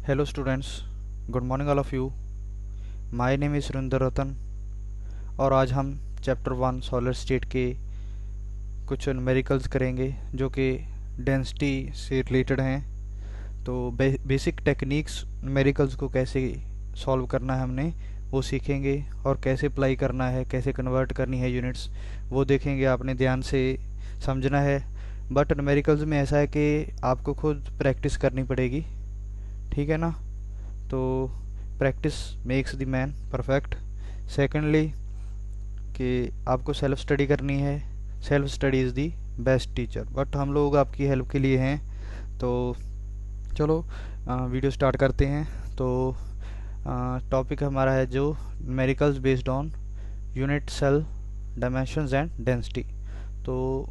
Hello students, good morning all of you. My name is Surendra रतन और आज हम chapter 1 solid state के कुछ न्यूमेरिकल्स करेंगे जो कि डेंसिटी से रिलेटेड हैं। तो बेसिक टेक्निक्स न्यूमेरिकल्स को कैसे सॉल्व करना है हमने वो सीखेंगे और कैसे अप्लाई करना है, कैसे कन्वर्ट करनी है यूनिट्स वो देखेंगे। आपने ध्यान से समझना है। बट न्यूमेरिकल्स में ऐसा है कि आपको खुद प्रैक्टिस करनी पड़ेगी, ठीक है ना। तो practice makes the man perfect. Secondly कि आपको सेल्फ स्टडी करनी है। Self study is the best teacher. But हम लोग आपकी हेल्प के लिए हैं। तो चलो वीडियो स्टार्ट करते हैं। तो टॉपिक हमारा है जो numericals based on unit, cell, dimensions and density. तो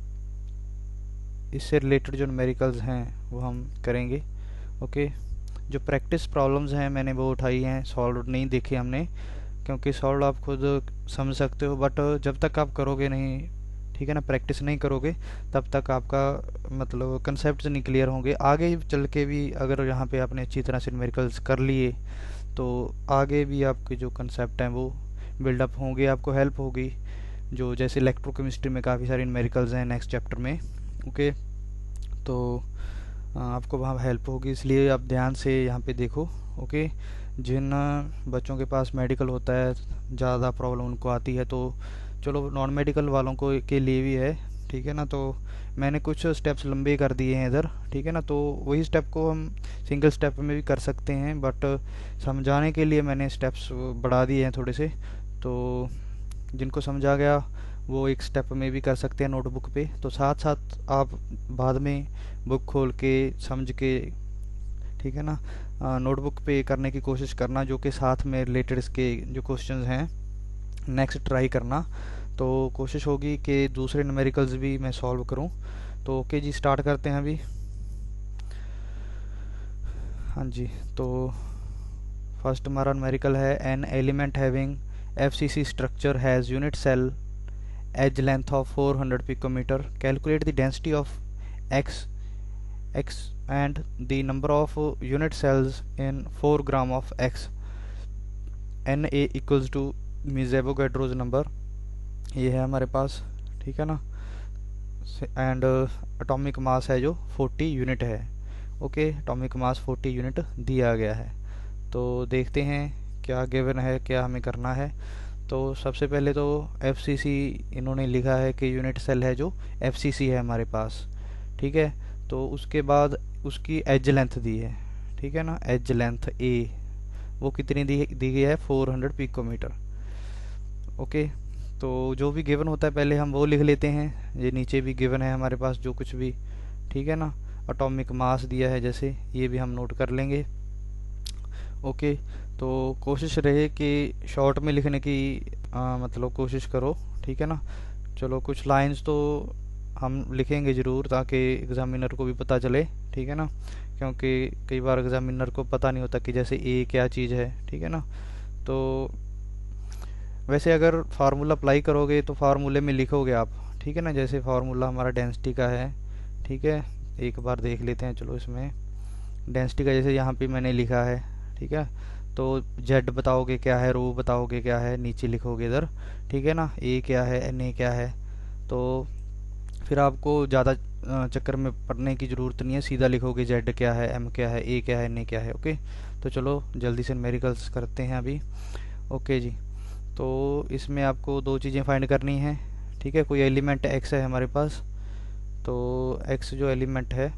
इससे रिलेटेड जो न्यूमेरिकल्स हैं वो हम करेंगे। ओके, जो प्रैक्टिस प्रॉब्लम्स हैं मैंने वो उठाई हैं, सॉल्व नहीं देखे हमने, क्योंकि सॉल्व आप खुद समझ सकते हो। बट जब तक आप करोगे नहीं, ठीक है ना, प्रैक्टिस नहीं करोगे तब तक आपका मतलब कंसेप्ट नहीं क्लियर होंगे। आगे चल के भी अगर यहाँ पे आपने अच्छी तरह से न्यूमेरिकल्स कर लिए तो आगे भी आपके जो कंसेप्ट हैं वो बिल्डअप होंगे, आपको हेल्प होगी। जो जैसे इलेक्ट्रोकेमिस्ट्री में काफ़ी सारे न्यूमेरिकल्स हैं नेक्स्ट चैप्टर में। ओके, तो आपको वहाँ हेल्प होगी, इसलिए आप ध्यान से यहाँ पे देखो। ओके, जिन बच्चों के पास मेडिकल होता है, ज़्यादा प्रॉब्लम उनको आती है, तो चलो नॉन मेडिकल वालों को के लिए भी है, ठीक है ना। तो मैंने कुछ स्टेप्स लंबे कर दिए हैं इधर, ठीक है ना। तो वही स्टेप को हम सिंगल स्टेप में भी कर सकते हैं, बट समझाने के लिए मैंने स्टेप्स बढ़ा दिए हैं थोड़े से। तो जिनको समझा गया वो एक स्टेप में भी कर सकते हैं नोटबुक पे। तो साथ साथ आप बाद में बुक खोल के समझ के, ठीक है ना, नोटबुक पे करने की कोशिश करना, जो कि साथ में रिलेटेड इसके जो क्वेश्चंस हैं नेक्स्ट ट्राई करना। तो कोशिश होगी कि दूसरे न्यूमेरिकल्स भी मैं सॉल्व करूं। तो ओके जी, स्टार्ट करते हैं अभी। हाँ जी, तो फर्स्ट हमारा न्यूमेरिकल है an element having FCC structure has unit cell edge length of 400 picometer. Calculate the density of x and the number of unit cells in 4 gram of x. Na equals to means Avogadro's number ये है हमारे पास, ठीक है ना। And atomic mass है जो 40 unit है। Okay, atomic mass 40 unit दिया गया है। तो देखते हैं क्या गिवन है, क्या हमें करना है। तो सबसे पहले तो FCC इन्होंने लिखा है कि यूनिट सेल है जो FCC है हमारे पास, ठीक है। तो उसके बाद उसकी एज लेंथ दी है, ठीक है ना। एज लेंथ A वो कितनी दी गई है, 400 पिकोमीटर। ओके, तो जो भी गिवन होता है पहले हम वो लिख लेते हैं। ये नीचे भी गिवन है हमारे पास जो कुछ भी, ठीक है ना। एटॉमिक मास दिया है जैसे, ये भी हम नोट कर लेंगे। ओके, तो कोशिश रहे कि शॉर्ट में लिखने की मतलब कोशिश करो, ठीक है ना। चलो कुछ लाइंस तो हम लिखेंगे ज़रूर ताकि एग्ज़ामिनर को भी पता चले, ठीक है ना, क्योंकि कई बार एग्ज़ामिनर को पता नहीं होता कि जैसे ए क्या चीज़ है, ठीक है ना। तो वैसे अगर फार्मूला अप्लाई करोगे तो फार्मूले में लिखोगे आप, ठीक है ना। जैसे फार्मूला हमारा डेंसिटी का है, ठीक है, एक बार देख लेते हैं। चलो इसमें डेंसिटी का जैसे यहाँ पे मैंने लिखा है, ठीक है। तो जेड बताओगे क्या है, रो बताओगे क्या है, नीचे लिखोगे इधर, ठीक है ना। ए क्या है, Na क्या है। तो फिर आपको ज़्यादा चक्कर में पड़ने की ज़रूरत नहीं है, सीधा लिखोगे जेड क्या है, M क्या है, A क्या है, Na क्या है। ओके, तो चलो जल्दी से न्यूमेरिकल्स करते हैं अभी। ओके जी, तो इसमें आपको दो चीज़ें फाइंड करनी हैं, ठीक है। कोई एलिमेंट x है हमारे पास, तो x जो एलिमेंट है,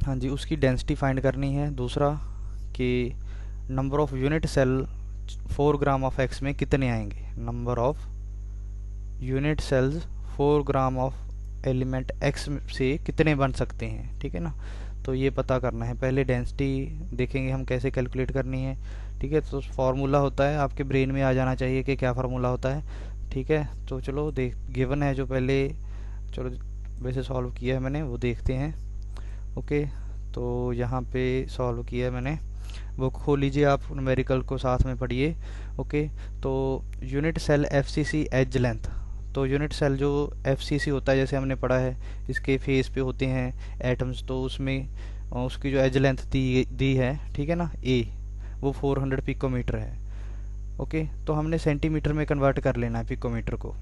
हाँ जी, उसकी डेंसिटी फाइंड करनी है। दूसरा कि number of unit cell 4 gram of x में कितने आएंगे, number of unit cells 4 gram of element x से कितने बन सकते हैं, ठीक है ना। तो ये पता करना है। पहले डेंसिटी देखेंगे हम कैसे कैलकुलेट करनी है, ठीक है। तो फार्मूला होता है, आपके ब्रेन में आ जाना चाहिए कि क्या फार्मूला होता है, ठीक है। तो चलो देख, गिवन है जो पहले, चलो वैसे सॉल्व किया है मैंने, वो देखते हैं। ओके, तो यहाँ पे सॉल्व किया है मैंने, वो खोल लीजिए आप, न्यूमेरिकल को साथ में पढ़िए। ओके, तो unit cell FCC edge length, तो यूनिट सेल जो FCC होता है जैसे हमने पढ़ा है, इसके फेस पे होते हैं एटम्स, तो उसमें उसकी जो एज लेंथ दी है, ठीक है ना, ए, वो 400 पिकोमीटर है। ओके, तो हमने सेंटीमीटर में कन्वर्ट कर लेना है पिकोमीटर को।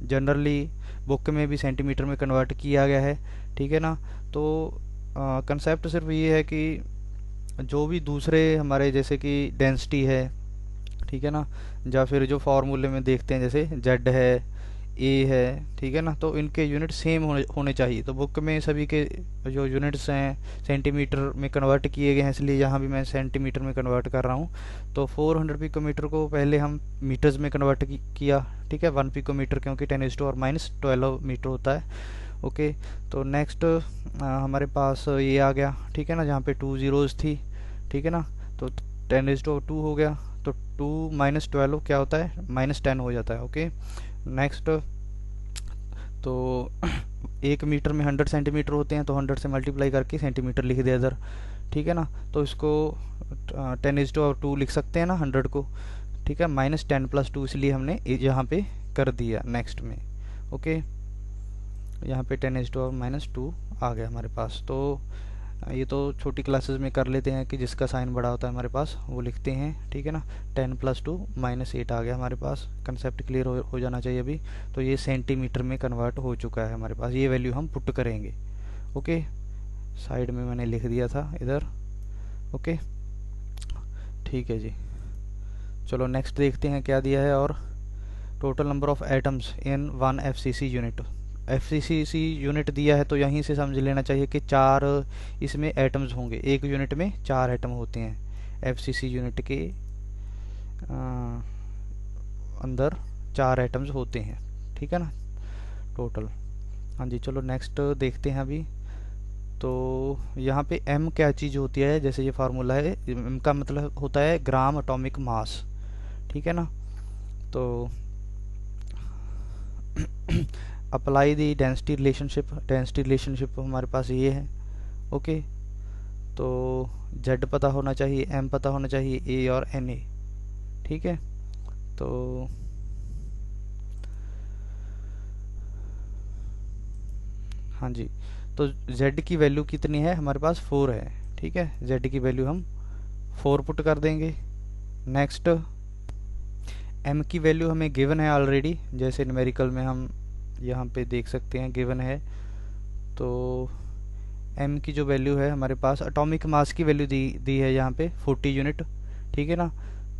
जनरली बुक में भी सेंटीमीटर में कन्वर्ट किया गया है, ठीक है ना। तो कंसेप्ट सिर्फ ये है कि जो भी दूसरे हमारे जैसे कि डेंसिटी है, ठीक है ना, या फिर जो फार्मूले में देखते हैं जैसे जेड है, ए है, ठीक है ना, तो इनके यूनिट सेम होने चाहिए। तो बुक में सभी के जो यूनिट्स हैं सेंटीमीटर में कन्वर्ट किए गए हैं, इसलिए यहाँ भी मैं सेंटीमीटर में कन्वर्ट कर रहा हूँ। तो 400 पिकोमीटर को पहले हम मीटर्स में कन्वर्ट किया, ठीक है, 1 पिकोमीटर क्योंकि 10⁻⁻12 मीटर होता है। ओके, तो नेक्स्ट हमारे पास ये आ गया, ठीक है ना, जहाँ पे 2 ज़ीरोज़ थी, ठीक है ना, तो 10⁻2 हो गया। तो 2 - 12 क्या होता है, -10 हो जाता है। ओके, नेक्स्ट, तो 1 मीटर में 100 सेंटीमीटर होते हैं, तो 100 से मल्टीप्लाई करके सेंटीमीटर लिख दिया इधर, ठीक है ना। तो इसको 10⁻2 लिख सकते हैं ना 100 को, ठीक है, -10 + 2 इसलिए हमने यहाँ पे कर दिया नेक्स्ट में। ओके, यहाँ पे 10⁻2 आ गया हमारे पास। तो ये तो छोटी क्लासेस में कर लेते हैं कि जिसका साइन बड़ा होता है हमारे पास वो लिखते हैं, ठीक है ना। 10 + 2 -8 आ गया हमारे पास। कंसेप्ट क्लियर हो जाना चाहिए अभी। तो ये सेंटीमीटर में कन्वर्ट हो चुका है हमारे पास, ये वैल्यू हम पुट करेंगे। ओके, साइड में मैंने लिख दिया था इधर। ओके, ठीक है जी, चलो नेक्स्ट देखते हैं क्या दिया है। और total number of atoms in 1 FCC unit. FCC unit दिया है तो यहीं से समझ लेना चाहिए कि 4 इसमें एटम्स होंगे। एक यूनिट में 4 एटम होते हैं। FCC यूनिट के अंदर 4 एटम्स होते हैं, ठीक है ना, टोटल। हाँ जी, चलो नेक्स्ट देखते हैं अभी। तो यहाँ पे M क्या चीज़ होती है, जैसे ये फार्मूला है, M का मतलब होता है ग्राम एटॉमिक मास, ठीक है ना। तो अप्लाई दी डेंसिटी रिलेशनशिप हमारे पास ये है। ओके, तो Z पता होना चाहिए, M पता होना चाहिए, A और Na, ठीक है। तो हाँ जी, तो Z की वैल्यू कितनी है हमारे पास, 4 है, ठीक है। Z की वैल्यू हम 4 पुट कर देंगे। नेक्स्ट, M की वैल्यू हमें गिवन है ऑलरेडी, जैसे न्यूमेरिकल में हम यहाँ पे देख सकते हैं गिवन है। तो M की जो वैल्यू है हमारे पास, एटॉमिक मास की वैल्यू दी है यहाँ पे 40 यूनिट, ठीक है ना।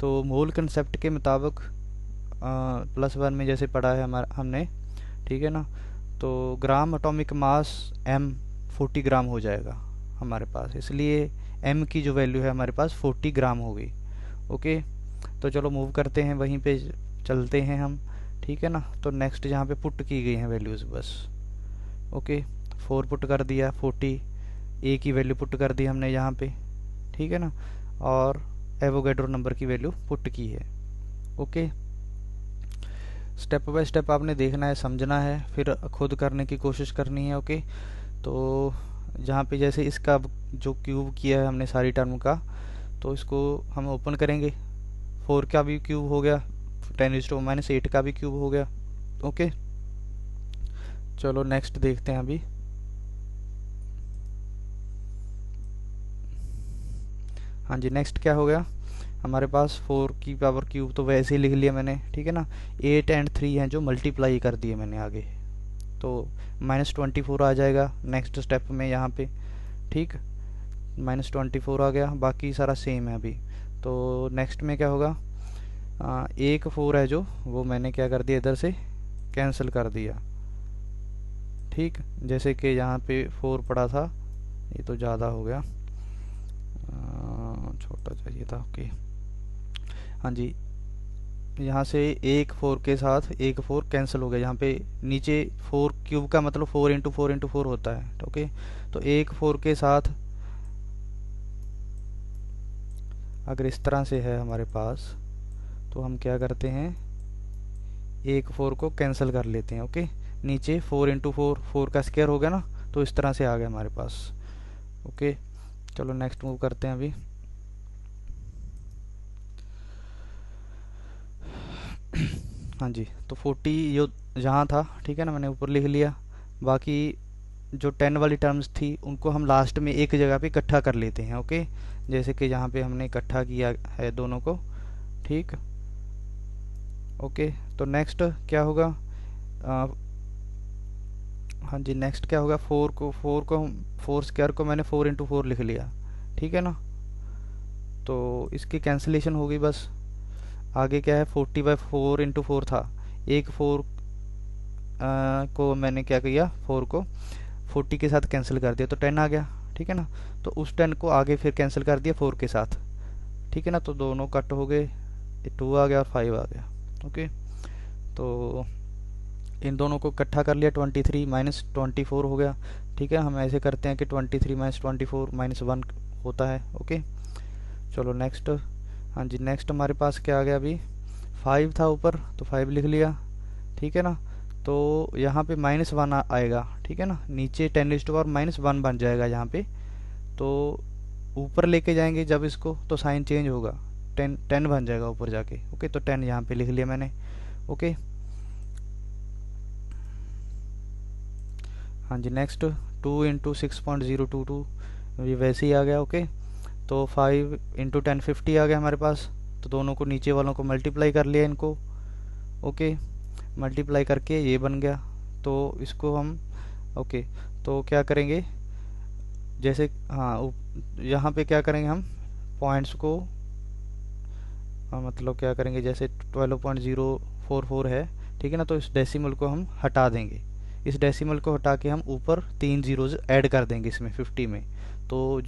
तो मोल कंसेप्ट के मुताबिक +1 में जैसे पढ़ा है हमने, ठीक है ना, तो ग्राम एटॉमिक मास M 40 ग्राम हो जाएगा हमारे पास, इसलिए M की जो वैल्यू है हमारे पास 40 ग्राम हो गई। ओके, तो चलो मूव करते हैं, वहीं पे चलते हैं हम, ठीक है ना। तो नेक्स्ट जहाँ पे पुट की गई हैं वैल्यूज़ बस। ओके, 4 पुट कर दिया, 40 A की वैल्यू पुट कर दी हमने यहाँ पे, ठीक है ना, और एवोगैड्रो नंबर की वैल्यू पुट की है। ओके, स्टेप बाय स्टेप आपने देखना है, समझना है, फिर खुद करने की कोशिश करनी है। ओके, तो जहाँ पे जैसे इसका जो क्यूब किया है हमने सारी टर्म का, तो इसको हम ओपन करेंगे, 4 का भी क्यूब हो गया, 10⁻⁻8 का भी क्यूब हो गया। ओके, चलो नेक्स्ट देखते हैं अभी। हाँ जी, नेक्स्ट क्या हो गया हमारे पास, 4 की पावर क्यूब तो वैसे ही लिख लिया मैंने, ठीक है ना। 8 और 3 हैं जो मल्टीप्लाई कर दिए मैंने आगे, तो -24 आ जाएगा नेक्स्ट स्टेप में यहाँ पे, ठीक, -24 आ गया, बाकी सारा सेम है अभी। तो नेक्स्ट में क्या होगा, एक 4 है जो वो मैंने क्या कर दिया इधर से कैंसिल कर दिया, ठीक, जैसे कि यहाँ पे 4 पड़ा था, ये तो ज़्यादा हो गया, छोटा चाहिए था। ओके, हाँ जी, यहाँ से एक 4 के साथ एक 4 कैंसिल हो गया, यहाँ पे नीचे 4 क्यूब का मतलब 4 × 4 × 4 होता है। ओके, तो एक 4 के साथ अगर इस तरह से है हमारे पास, तो हम क्या करते हैं, एक 4 को कैंसिल कर लेते हैं। ओके, नीचे 4 × 4, 4 का स्क्वायर हो गया ना, तो इस तरह से आ गया हमारे पास। ओके, चलो नेक्स्ट मूव करते हैं अभी। हाँ जी, तो 40 जो जहाँ था, ठीक है ना, मैंने ऊपर लिख लिया, बाकी जो 10 वाली टर्म्स थी उनको हम लास्ट में एक जगह पे इकट्ठा कर लेते हैं। ओके, जैसे कि यहाँ पे हमने इकट्ठा किया है दोनों को। ठीक, ओके। तो नेक्स्ट क्या होगा, हाँ जी, नेक्स्ट क्या होगा, 4 स्क्वायर को मैंने 4 × 4 लिख लिया। ठीक है ना, तो इसकी कैंसिलेशन होगी बस। आगे क्या है, 40/4 × 4 था, एक 4 को मैंने क्या किया, 4 को 40 के साथ कैंसिल कर दिया तो 10 आ गया। ठीक है ना, तो उस 10 को आगे फिर कैंसिल कर दिया 4 के साथ। ठीक है ना, तो दोनों कट हो गए, 2 आ गया और 5 आ गया। ओके, तो इन दोनों को इकट्ठा कर लिया, 23 - 24 हो गया। ठीक है, हम ऐसे करते हैं कि 23 - 24 -1 होता है। ओके, चलो नेक्स्ट। हाँ जी, नेक्स्ट हमारे पास क्या आ गया, अभी 5 था ऊपर तो 5 लिख लिया। ठीक है ना, तो यहाँ पे -1 आएगा। ठीक है ना, नीचे 10⁻⁻1 बन जाएगा यहाँ पे, तो ऊपर लेके जाएंगे जब इसको तो साइन चेंज होगा, 10 बन जाएगा ऊपर जाके। ओके, तो 10 यहाँ पे लिख लिया मैंने। ओके, हाँ जी, नेक्स्ट 2 × 6.022 ये वैसे ही आ गया। ओके, तो 5 × 10 50 आ गया हमारे पास। तो दोनों को, नीचे वालों को मल्टीप्लाई कर लिया इनको। ओके, मल्टीप्लाई करके ये बन गया, तो इसको हम, ओके, तो क्या करेंगे, जैसे हाँ यहाँ पे क्या करेंगे हम, पॉइंट्स को मतलब क्या करेंगे, जैसे 12.044 है। ठीक है ना, तो इस डेसिमल को हम हटा देंगे। इस डेसिमल को हटा के हम ऊपर 3 जीरोज ऐड कर देंगे इसमें 50 में, तो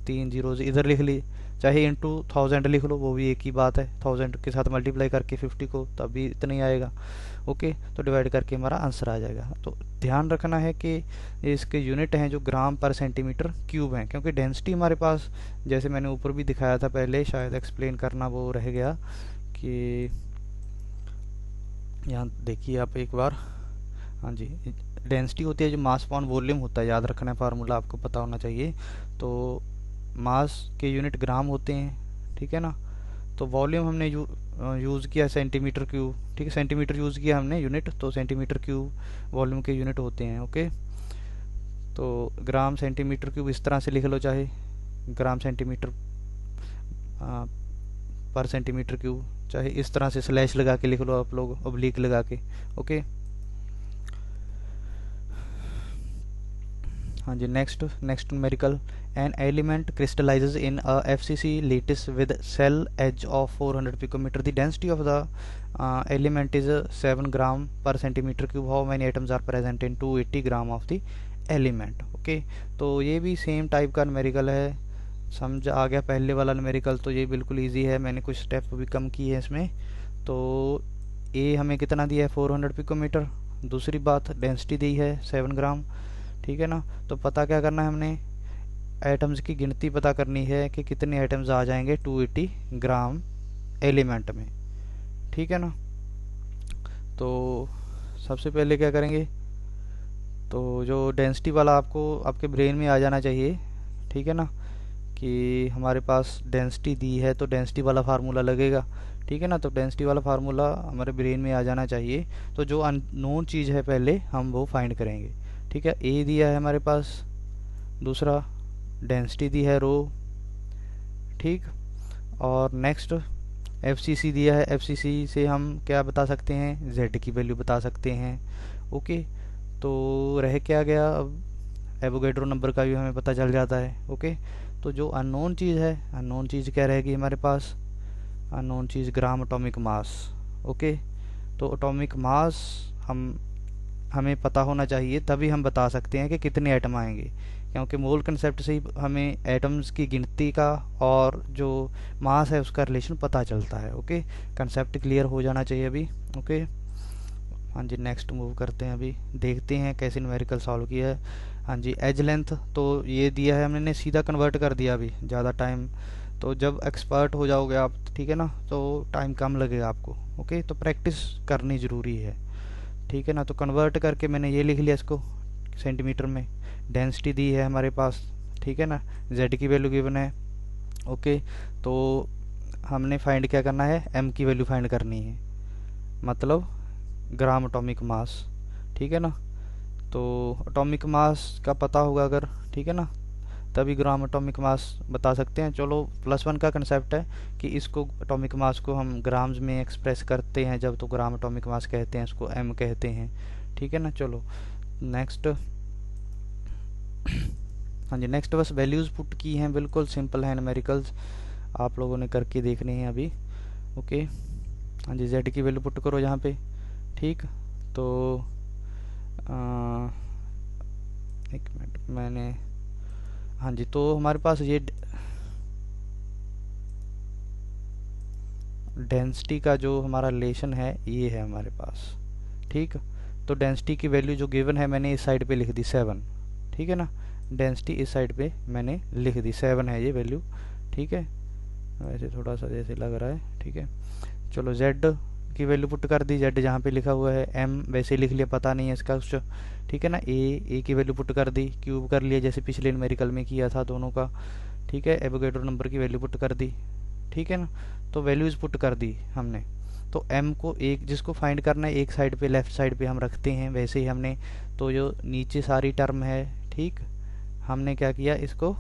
3 जीरोज इधर लिख ली, चाहे इंटू 1000 लिख लो, वो भी एक ही बात है। 1000 के साथ मल्टीप्लाई करके 50 को, तब भी इतना ही आएगा। ओके, तो डिवाइड करके हमारा आंसर आ जाएगा। तो ध्यान रखना है कि इसके यूनिट हैं जो ग्राम पर सेंटीमीटर क्यूब हैं, क्योंकि डेंसिटी हमारे पास, जैसे मैंने ऊपर भी दिखाया था पहले, शायद एक्सप्लेन करना वो रह गया, कि यहाँ देखिए आप एक बार। हाँ जी, डेंसिटी होती है जो मास अपॉन वॉल्यूम होता है, याद रखना है, फार्मूला आपको पता होना चाहिए। तो मास के यूनिट ग्राम होते हैं। ठीक है ना, तो वॉल्यूम हमने यूज़ किया सेंटीमीटर क्यूब। ठीक है, सेंटीमीटर यूज़ किया हमने यूनिट, तो सेंटीमीटर क्यूब वॉल्यूम के यूनिट होते हैं। ओके, तो ग्राम सेंटीमीटर क्यूब इस तरह से लिख लो, चाहे ग्राम सेंटीमीटर पर सेंटीमीटर क्यूब, चाहे इस तरह से स्लैश लगा के लिख लो आप लोग, ऑब्लिक लगा के। ओके, हाँ जी, next numerical, an element crystallizes in a FCC lattice with cell edge of 400 picometer. The density of the element is 7 gram per centimeter cube. How many atoms are present in 280 gram of the element? Okay, तो ये भी same type का numerical है। समझ आ गया पहले वाला numerical, तो ये बिल्कुल इजी है, मैंने कुछ स्टेप भी कम किए हैं इसमें। तो ए हमें कितना दिया है, 400 पिकोमीटर। दूसरी बात, डेंसिटी दी है 7 ग्राम। ठीक है ना, तो पता क्या करना है, हमने एटम्स की गिनती पता करनी है कि कितने एटम्स आ जाएंगे 280 ग्राम एलिमेंट में। ठीक है ना, तो सबसे पहले क्या करेंगे, तो जो डेंसिटी वाला आपको आपके ब्रेन में आ जाना चाहिए। ठीक है ना, कि हमारे पास डेंसिटी दी है तो डेंसिटी वाला फार्मूला लगेगा। ठीक है ना, तो डेंसिटी वाला फार्मूला हमारे ब्रेन में आ जाना चाहिए। तो जो अननोन चीज़ है पहले हम वो फाइंड करेंगे। ठीक है, ए दिया है हमारे पास, दूसरा डेंसिटी दी है रो। ठीक, और नेक्स्ट FCC दिया है, FCC से हम क्या बता सकते हैं, Z की वैल्यू बता सकते हैं। ओके, तो रह क्या गया, अब एवोगैड्रो नंबर का भी हमें पता चल जाता है। ओके, तो जो अननोन चीज़ है, अननोन चीज़ क्या रहेगी हमारे पास, अननोन चीज़ ग्राम एटॉमिक मास। ओके, तो एटॉमिक मास हमें पता होना चाहिए, तभी हम बता सकते हैं कि कितने एटम आएंगे, क्योंकि मोल कंसेप्ट से ही हमें एटम्स की गिनती का और जो मास है उसका रिलेशन पता चलता है। ओके, कंसेप्ट क्लियर हो जाना चाहिए अभी। ओके, हाँ जी, नेक्स्ट मूव करते हैं, अभी देखते हैं कैसे न्यूमेरिकल सॉल्व किया है। हाँ जी, एज लेंथ तो ये दिया है, हमने सीधा कन्वर्ट कर दिया अभी, ज़्यादा टाइम, तो जब एक्सपर्ट हो जाओगे आप, ठीक है ना, तो टाइम कम लगेगा आपको। ओके, तो प्रैक्टिस करनी ज़रूरी है। ठीक है ना, तो कन्वर्ट करके मैंने ये लिख लिया इसको सेंटीमीटर में। डेंसिटी दी है हमारे पास, ठीक है ना, Z की वैल्यू गिवन है। ओके, तो हमने फाइंड क्या करना है, M की वैल्यू फाइंड करनी है, मतलब ग्राम एटॉमिक मास। ठीक है ना, तो एटॉमिक मास का पता होगा अगर, ठीक है ना, तभी ग्राम एटॉमिक मास बता सकते हैं। चलो +1 का कंसेप्ट है कि इसको एटॉमिक मास को हम ग्राम्स में एक्सप्रेस करते हैं जब, तो ग्राम एटॉमिक मास कहते हैं, इसको m कहते हैं, ठीक है ना। चलो नेक्स्ट। हाँ जी, नेक्स्ट बस वैल्यूज़ पुट की हैं, बिल्कुल सिंपल है, न्यूमेरिकल्स आप लोगों ने करके देखने हैं अभी। ओके, हाँ जी, z की वैल्यू पुट करो यहाँ पे, ठीक। तो एक मिनट, मैंने, हाँ जी, तो हमारे पास ये डेंसिटी का जो हमारा रिलेशन है ये है हमारे पास, ठीक। तो डेंसिटी की वैल्यू जो गिवन है मैंने इस साइड पे लिख दी 7, ठीक है ना। डेंसिटी इस साइड पे मैंने लिख दी 7 है ये वैल्यू, ठीक है। वैसे थोड़ा सा जैसे लग रहा है, ठीक है। चलो z की वैल्यू पुट कर दी, z जहाँ पे लिखा हुआ है, m वैसे लिख लिया, पता नहीं है इसका कुछ, ठीक है ना। a की वैल्यू पुट कर दी, क्यूब कर लिया जैसे पिछले न्यूमेरिकल में किया था दोनों का, ठीक है। एवोगैड्रो नंबर की वैल्यू पुट कर दी, ठीक है ना। तो वैल्यूज पुट कर दी हमने। तो m को एक, जिसको फाइंड करना है एक साइड पे, लेफ्ट साइड पे हम रखते हैं, वैसे ही हमने, तो जो नीचे सारी टर्म है, ठीक, हमने क्या किया, इसको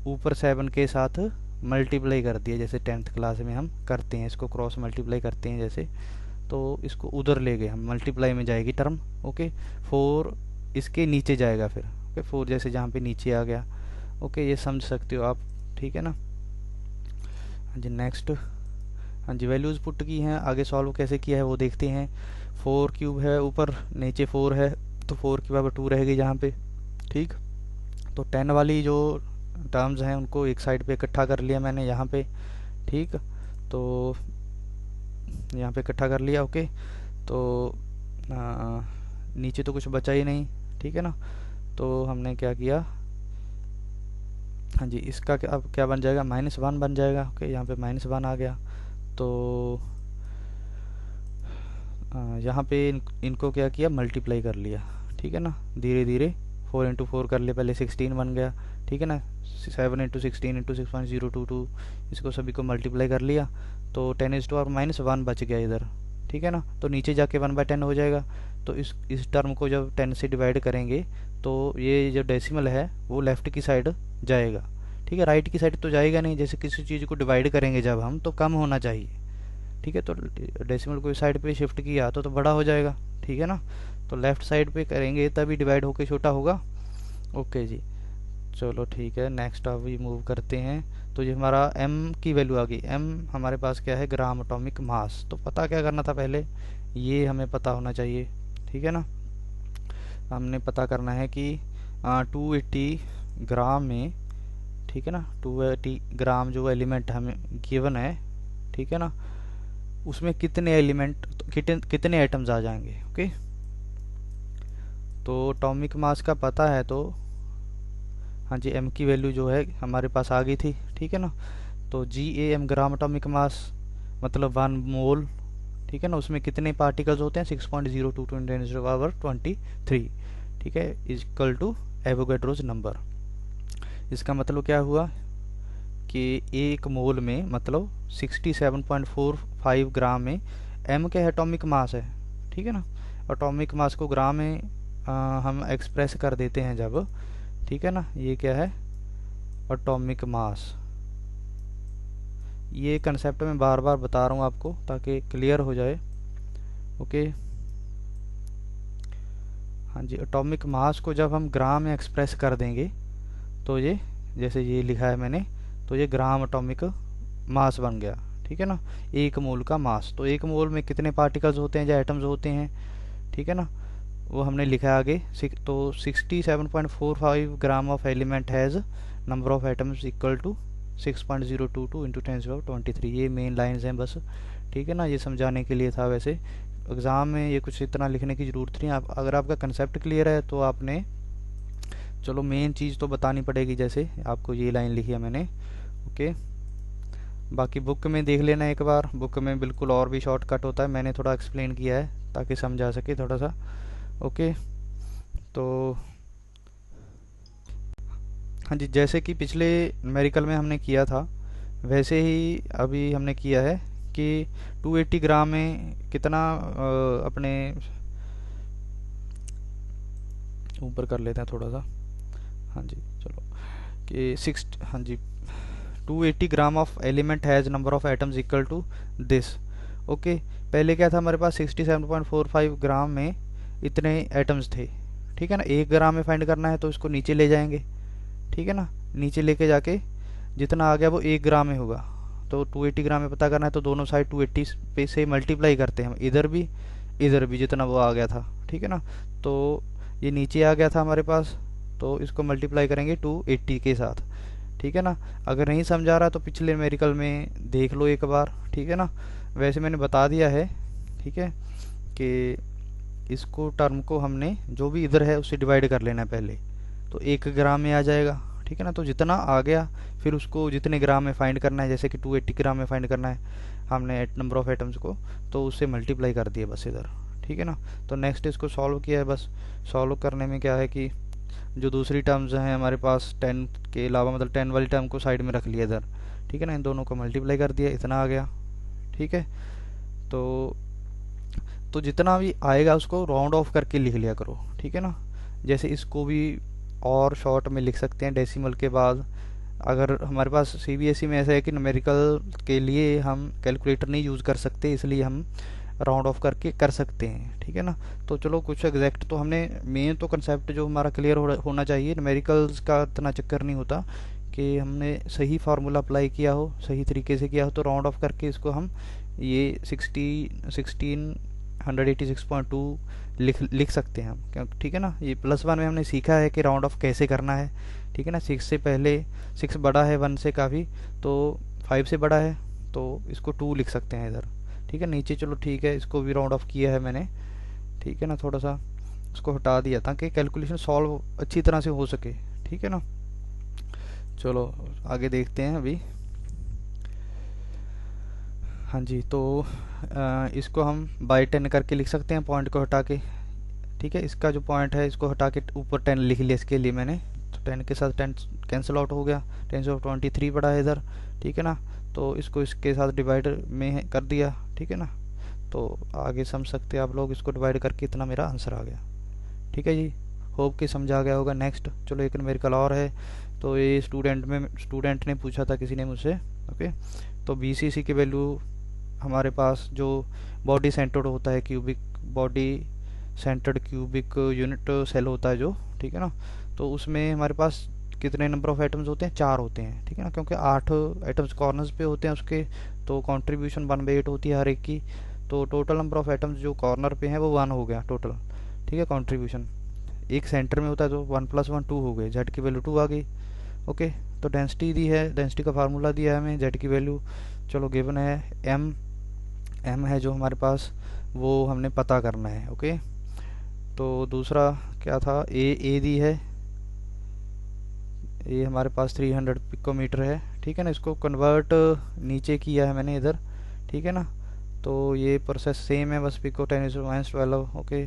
ऊपर 7 के साथ मल्टीप्लाई कर दिया, जैसे 10th क्लास में हम करते हैं, इसको क्रॉस मल्टीप्लाई करते हैं जैसे, तो इसको उधर ले गए हम, मल्टीप्लाई में जाएगी टर्म, ओके। 4 इसके नीचे जाएगा फिर, ओके, 4 जैसे जहाँ पे नीचे आ गया, ओके, ये समझ सकते हो आप, ठीक है ना। हाँ जी, नेक्स्ट। हाँ जी, वैल्यूज़ पुट की हैं, आगे सॉल्व कैसे किया है वो देखते हैं। 4 क्यूब है ऊपर, नीचे 4 है, तो 4 की पावर 2 रहेगी यहाँ पे, ठीक। तो 10 वाली जो टर्म्स हैं उनको एक साइड पे इकट्ठा कर लिया मैंने यहाँ पे, ठीक। तो यहाँ पे इकट्ठा कर लिया, ओके। तो नीचे तो कुछ बचा ही नहीं, ठीक है ना। तो हमने क्या किया, हाँ जी, इसका क्या, अब क्या बन जाएगा, -1 बन जाएगा, ओके। यहाँ पे -1 आ गया। तो यहाँ पे इनको क्या किया, मल्टीप्लाई कर लिया, ठीक है ना, धीरे धीरे 4 इंटू 4 कर लिया, पहले 16 बन गया, ठीक है ना। 7 इंटू 16 इंटू 6.022, इसको सभी को मल्टीप्लाई कर लिया, तो 10⁻⁻1 बच गया इधर, ठीक है ना। तो नीचे जाके 1/10 हो जाएगा। तो इस टर्म को जब 10 से डिवाइड करेंगे तो ये जो डेसिमल है वो लेफ़्ट की साइड जाएगा, ठीक है। राइट की साइड तो जाएगा नहीं, जैसे किसी चीज़ को डिवाइड करेंगे जब हम, तो कम होना चाहिए, ठीक है। तो डेसिमल को इस साइड पे शिफ्ट किया तो बड़ा हो जाएगा, ठीक है ना। तो लेफ़्ट साइड पे करेंगे तभी डिवाइड होके छोटा होगा, ओके जी। चलो ठीक है, नेक्स्ट अभी मूव करते हैं। तो ये हमारा m की वैल्यू आ गई। m हमारे पास क्या है, ग्राम एटॉमिक मास। तो पता क्या करना था पहले, ये हमें पता होना चाहिए, ठीक है ना। हमने पता करना है कि 280 ग्राम में, ठीक है ना, 280 ग्राम जो एलिमेंट हमें गिवन है, ठीक है ना, उसमें कितने एलिमेंट, कितने एटम्स आ जाएंगे, ओके। तो एटॉमिक मास का पता है, तो हाँ जी, m की वैल्यू जो है हमारे पास आ गई थी, ठीक है ना। तो GAM ग्राम एटॉमिक मास मतलब 1 मोल, ठीक है ना, उसमें कितने पार्टिकल्स होते हैं, 6.022 × 10⁻23, ठीक है, is equal to Avogadro's number. इसका मतलब क्या हुआ कि 1 मोल में मतलब 67.45 ग्राम में m क्या है, एटॉमिक मास है, ठीक है ना। एटॉमिक मास को ग्राम में हम एक्सप्रेस कर देते हैं जब, ठीक है ना। ये क्या है, एटॉमिक मास। ये कंसेप्ट मैं बार बार बता रहा हूँ आपको ताकि क्लियर हो जाए, ओके। हाँ जी, एटॉमिक मास को जब हम ग्राम में एक्सप्रेस कर देंगे तो ये, जैसे ये लिखा है मैंने, तो ये ग्राम एटॉमिक मास बन गया, ठीक है ना। 1 मोल का मास, तो 1 मोल में कितने पार्टिकल्स होते हैं या एटम्स होते हैं, ठीक है ना, वो हमने लिखा है आगे। तो 67.45 gram of element has number of atoms equal to 6.022 into 10⁻23। ये मेन लाइंस हैं बस, ठीक है ना, ये समझाने के लिए था। वैसे एग्ज़ाम में ये कुछ इतना लिखने की ज़रूरत नहीं। आप अगर आपका कंसेप्ट क्लियर है तो आपने, चलो मेन चीज़ तो बतानी पड़ेगी, जैसे आपको ये लाइन लिखी है मैंने, ओके। बाकी बुक में देख लेना एक बार, बुक में बिल्कुल और भी शॉर्टकट होता है, मैंने थोड़ा एक्सप्लेन किया है ताकि समझा सके थोड़ा सा, ओके। तो हाँ जी, जैसे कि पिछले न्यूमेरिकल में हमने किया था वैसे ही अभी हमने किया है कि 280 ग्राम में कितना अपने ऊपर कर लेते हैं थोड़ा सा। हाँ जी चलो कि 6, हाँ जी 280 gram of element has number of atoms equal to this. Okay, पहले क्या था हमारे पास 67.45 ग्राम में इतने एटम्स थे, ठीक है ना। 1 ग्राम में फाइंड करना है तो इसको नीचे ले जाएंगे, ठीक है ना। नीचे लेके जाके जितना आ गया वो 1 ग्राम में होगा, तो 280 ग्राम में पता करना है तो दोनों साइड 280 पे से मल्टीप्लाई करते हैं हम, इधर भी जितना वो आ गया था, ठीक है ना। तो ये नीचे आ गया था हमारे पास, तो इसको मल्टीप्लाई करेंगे 280 के साथ, ठीक है ना। अगर नहीं समझा रहा तो पिछले न्यूमेरिकल में देख लो एक बार, ठीक है ना। वैसे मैंने बता दिया है, ठीक है, कि इसको टर्म को हमने जो भी इधर है उससे डिवाइड कर लेना है पहले, तो 1 ग्राम में आ जाएगा, ठीक है ना। तो जितना आ गया फिर उसको जितने ग्राम में फाइंड करना है, जैसे कि 280 ग्राम में फाइंड करना है हमने नंबर ऑफ एटम्स को, तो उससे मल्टीप्लाई कर दिया बस इधर, ठीक है ना। तो नेक्स्ट इसको सॉल्व किया है। बस सॉल्व करने में क्या है कि जो दूसरी टर्म्स हैं हमारे पास 10 के अलावा, मतलब 10 वाली टर्म को साइड में रख लिया इधर, ठीक है ना। इन दोनों को मल्टीप्लाई कर दिया, इतना आ गया, ठीक है। तो जितना भी आएगा उसको राउंड ऑफ करके लिख लिया करो, ठीक है ना। जैसे इसको भी और शॉर्ट में लिख सकते हैं डेसिमल के बाद। अगर हमारे पास सीबीएसई में ऐसा है कि न्यूमेरिकल के लिए हम कैलकुलेटर नहीं यूज़ कर सकते, इसलिए हम राउंड ऑफ करके कर सकते हैं, ठीक है ना। तो चलो कुछ एग्जैक्ट तो हमने, मेन तो कंसेप्ट जो हमारा क्लियर होना चाहिए, न्यूमेरिकल्स का इतना चक्कर नहीं होता कि हमने सही फार्मूला अप्लाई किया हो, सही तरीके से किया हो, तो राउंड ऑफ करके इसको हम ये 1686.2 लिख सकते हैं हम, क्यों, ठीक है ना। ये +1 में हमने सीखा है कि राउंड ऑफ कैसे करना है, ठीक है ना। 6 से पहले 6 बड़ा है 1 से काफ़ी, तो 5 से बड़ा है तो इसको 2 लिख सकते हैं इधर, ठीक है। नीचे चलो ठीक है, इसको भी राउंड ऑफ किया है मैंने, ठीक है ना। थोड़ा सा इसको हटा दिया ताकि कैलकुलेशन सॉल्व अच्छी तरह से हो सके, ठीक है ना। चलो आगे देखते हैं अभी। हाँ जी, तो इसको हम बाई 10 करके लिख सकते हैं पॉइंट को हटा के, ठीक है। इसका जो पॉइंट है इसको हटा के ऊपर 10 लिख लिया इसके लिए मैंने, तो 10 के साथ 10 कैंसिल आउट हो गया, 1023 पड़ा है इधर, ठीक है ना। तो इसको इसके साथ डिवाइड में कर दिया, ठीक है ना। तो आगे समझ सकते हैं आप लोग, इसको डिवाइड करके इतना मेरा आंसर आ गया, ठीक है जी। होप कि समझा गया होगा। नेक्स्ट चलो एक न्यूमेरिकल और है, तो ये स्टूडेंट ने पूछा था किसी ने मुझसे, ओके। तो BCC की वैल्यू हमारे पास जो बॉडी सेंटर्ड होता है, cubic body centred cubic unit cell होता है जो, ठीक है ना। तो उसमें हमारे पास कितने नंबर ऑफ एटम्स होते हैं, 4 होते हैं, ठीक है ना। क्योंकि 8 एटम्स कॉर्नर्स पे होते हैं उसके, तो कंट्रीब्यूशन 1/8 होती है हर एक की। तो टोटल नंबर ऑफ एटम्स जो कॉर्नर पे हैं वो 1 हो गया टोटल, ठीक है। कंट्रीब्यूशन एक सेंटर में होता है तो 1 + 1 2 हो गए, जेड की वैल्यू 2 आ गई, ओके। तो डेंसिटी दी है, डेंसिटी का फार्मूला दिया है हमें, जेड की वैल्यू चलो गिवन है, एम है जो हमारे पास, वो हमने पता करना है, ओके। तो दूसरा क्या था, ए दी है, ये हमारे पास 300 पिकोमीटर है, ठीक है ना। इसको कन्वर्ट नीचे किया है मैंने इधर, ठीक है ना। तो ये प्रोसेस सेम है, बस पिको 10⁻12, ओके।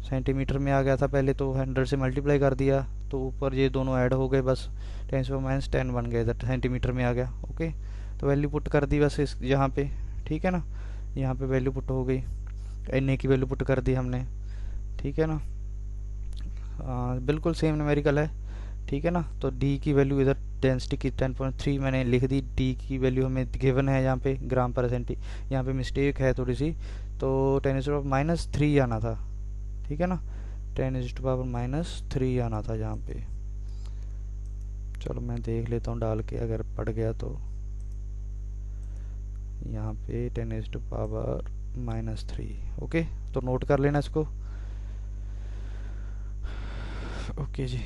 सेंटीमीटर में आ गया था पहले, तो 100 से मल्टीप्लाई कर दिया, तो ऊपर ये दोनों ऐड हो गए, बस 10⁻10 बन गया, इधर सेंटीमीटर में आ गया, ओके। तो वैल्यू पुट कर दी बस इस यहाँ पे, ठीक है ना। यहाँ पे वैल्यू पुट हो गई, एन ए की वैल्यू पुट कर दी हमने, ठीक है ना। बिल्कुल सेम न्यूमेरिकल है, ठीक है ना। तो डी की वैल्यू इधर डेंसिटी की 10.3 मैंने लिख दी, डी की वैल्यू हमें गिवन है यहाँ पे ग्राम पर सेंटी, यहाँ पे मिस्टेक है थोड़ी सी, तो 10⁻³ आना था, ठीक है ना। 10⁻³ आना था यहाँ पे। चलो मैं देख लेता हूँ डाल के, अगर पड़ गया तो यहाँ पे 10⁻³ ओके। तो नोट कर लेना इसको, ओके जी।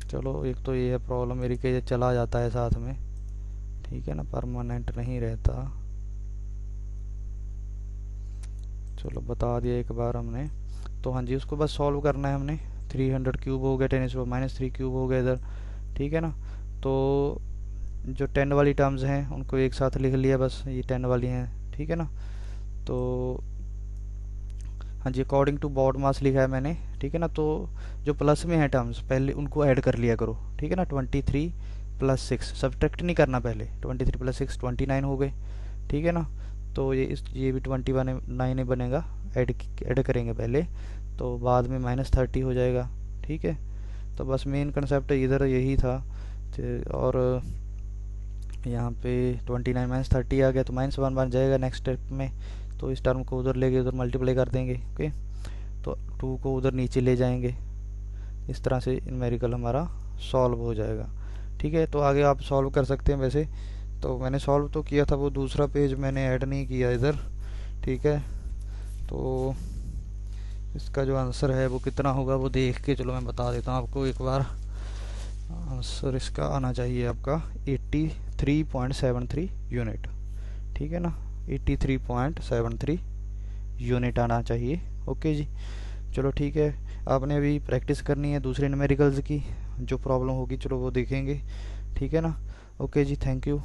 चलो एक तो ये है प्रॉब्लम मेरी कि ये चला जाता है साथ में, ठीक है ना, परमानेंट नहीं रहता। चलो बता दिया एक बार हमने, तो हाँ जी उसको बस सॉल्व करना है हमने। 300³ हो गया, 10⁻³ हो गया इधर, ठीक है ना। तो जो 10 वाली टर्म्स हैं उनको एक साथ लिख लिया, बस ये 10 वाली हैं, ठीक है ना। तो हाँ जी अकॉर्डिंग टू बॉड मास लिखा है मैंने, ठीक है ना। तो जो प्लस में है टर्म्स पहले उनको ऐड कर लिया करो, ठीक है ना। 23 + 6 सब्ट्रैक्ट नहीं करना पहले, 23 + 6 29 हो गए, ठीक है ना। तो ये भी 29 बनेगा, ऐड करेंगे पहले, तो बाद में -30 हो जाएगा। ठीक है, तो बस मेन कंसेप्ट इधर यही था। और यहाँ पे 29 -30 आ गया तो -1 बन जाएगा नेक्स्ट स्टेप में। तो इस टर्म को उधर लेके उधर मल्टीप्लाई कर देंगे। ओके, तो 2 को उधर नीचे ले जाएंगे। इस तरह से न्यूमेरिकल हमारा सॉल्व हो जाएगा। ठीक है, तो आगे आप सॉल्व कर सकते हैं। वैसे तो मैंने सॉल्व तो किया था, वो दूसरा पेज मैंने ऐड नहीं किया इधर। ठीक है, तो इसका जो आंसर है वो कितना होगा वो देख के चलो मैं बता देता हूँ आपको एक बार। आंसर इसका आना चाहिए आपका 83.73 यूनिट। ठीक है ना, 83.73 यूनिट आना चाहिए। ओके जी, चलो ठीक है। आपने अभी प्रैक्टिस करनी है दूसरे न्यूमेरिकल्स की, जो प्रॉब्लम होगी चलो वो देखेंगे। ठीक है ना, ओके जी, थैंक यू।